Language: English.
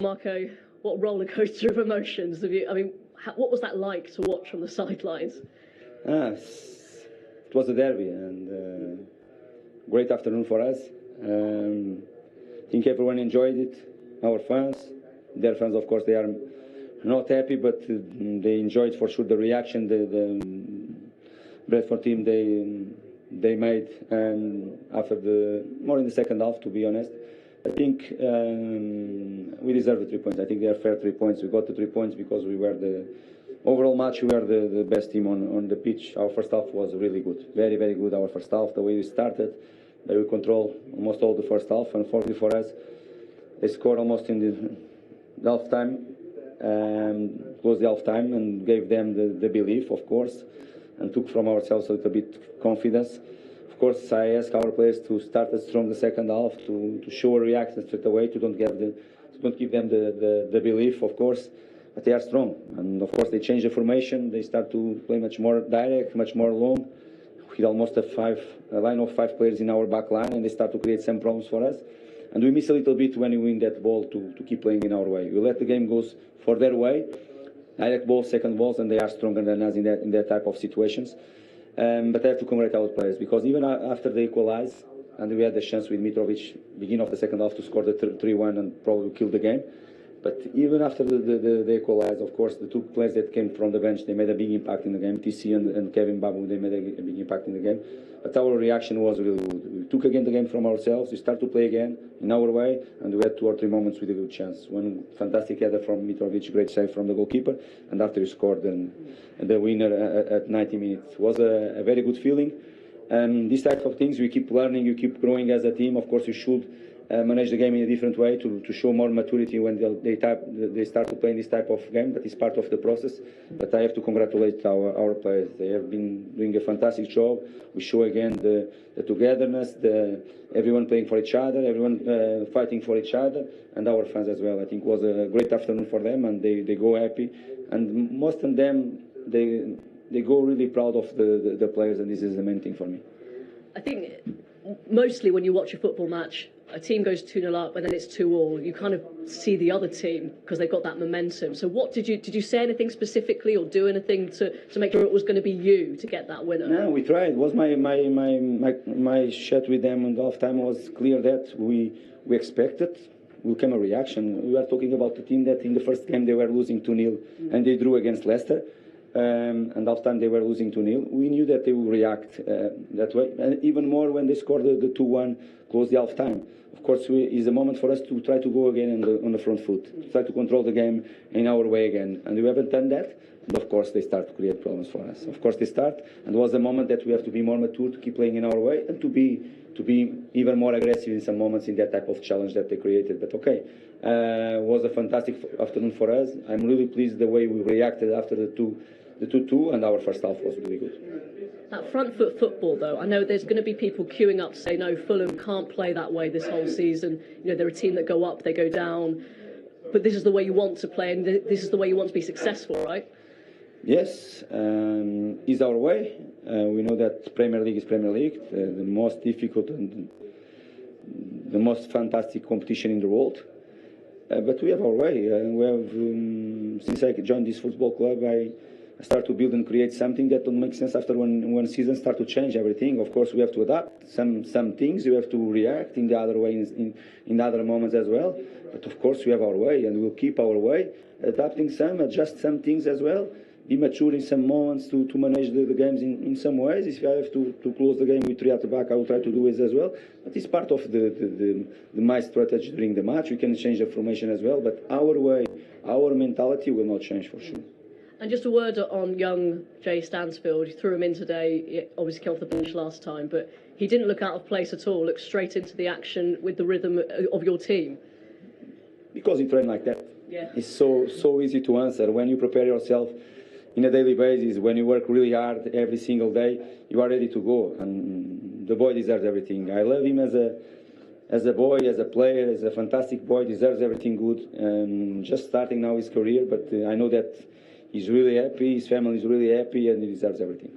Marco, what roller coaster of emotions have you? I mean, what was that like to watch from the sidelines? It was a derby and great afternoon for us. I think everyone enjoyed it. Our fans, their fans, of course, they are not happy, but they enjoyed for sure the reaction the Brentford team they made after more in the second half, to be honest. I think we deserve the 3 points. I think they are fair 3 points. We got the 3 points because we were the overall match. We were the best team on the pitch. Our first half was really good, very, very good. Our first half, the way we started, that we control almost all the first half. Unfortunately for us, they scored almost in the half time, closed the half time, and gave them the belief, of course, and took from ourselves a little bit confidence. Of course, I ask our players to start strong the second half, to show a reaction straight away, to don't give them the belief, of course, but they are strong. And of course, they change the formation. They start to play much more direct, much more long, with almost a line of 5 players in our back line, and they start to create some problems for us. And we miss a little bit when we win that ball to keep playing in our way. We let the game go for their way, direct balls, second balls, and they are stronger than us in that type of situations. But I have to congratulate our players, because even after they equalize, and we had the chance with Mitrovic, beginning of the second half, to score the 3-1 and probably kill the game. But even after the equalize, of course, the 2 players that came from the bench, they made a big impact in the game. TC and Kevin Babu, they made a big impact in the game. But our reaction was really good. We took again the game from ourselves. We started to play again in our way, and we had 2 or 3 moments with a good chance. One fantastic header from Mitrovic, great save from the goalkeeper, and after he scored the winner at 90 minutes. It was a very good feeling. These type of things, we keep learning, you keep growing as a team. Of course, you should manage the game in a different way to show more maturity when they start to play in this type of game. That is part of the process. But I have to congratulate our players. They have been doing a fantastic job. We show again the togetherness, everyone playing for each other, everyone fighting for each other, and our fans as well. I think it was a great afternoon for them, and they go happy. And most of them, they go really proud of the players, and this is the main thing for me. I think mostly when you watch a football match, a team goes 2-0 up and then it's 2-2. You kind of see the other team because they've got that momentum. So what did you say anything specifically or do anything to make sure it was going to be you to get that winner? No, we tried. It was my chat with them in the half time was clear that we expected will come a reaction. We are talking about the team that in the first game they were losing 2-0 and they drew against Leicester. And half time they were losing 2-0. We knew that they would react that way, and even more when they scored the 2-1, close the half time. Of course, it's a moment for us to try to go again on the front foot, to try to control the game in our way again, and we haven't done that. And of course, they start to create problems for us. Of course, they start, and it was a moment that we have to be more mature, to keep playing in our way, and to be even more aggressive in some moments in that type of challenge that they created. But okay, it was a fantastic afternoon for us. I'm really pleased the way we reacted after the 2-2, and our first half was really good. That front foot football, though, I know there's going to be people queuing up to say, no, Fulham can't play that way this whole season. You know, they're a team that go up, they go down. But this is the way you want to play, and this is the way you want to be successful, right? Yes, is our way. We know that Premier League is Premier League, the most difficult and the most fantastic competition in the world. But we have our way. We have, since I joined this football club, I start to build and create something that don't make sense after one season, start to change everything. Of course, we have to adapt some things. You have to react in the other way, in other moments as well. But of course, we have our way, and we'll keep our way, adapting some, adjust some things as well, be mature in some moments to manage the games in some ways. If I have to close the game with 3 at the back, I will try to do it as well. But it's part of my strategy during the match. We can change the formation as well, but our way, our mentality will not change for sure. And just a word on young Jay Stansfield. You threw him in today. He obviously came off the bench last time, but he didn't look out of place at all. Looked straight into the action with the rhythm of your team. Because he trained like that. Yeah. It's so easy to answer. When you prepare yourself in a daily basis, when you work really hard every single day, you are ready to go. And the boy deserves everything. I love him as a boy, as a player, as a fantastic boy. Deserves everything good. And just starting now his career, but I know that he's really happy, his family is really happy, and he deserves everything.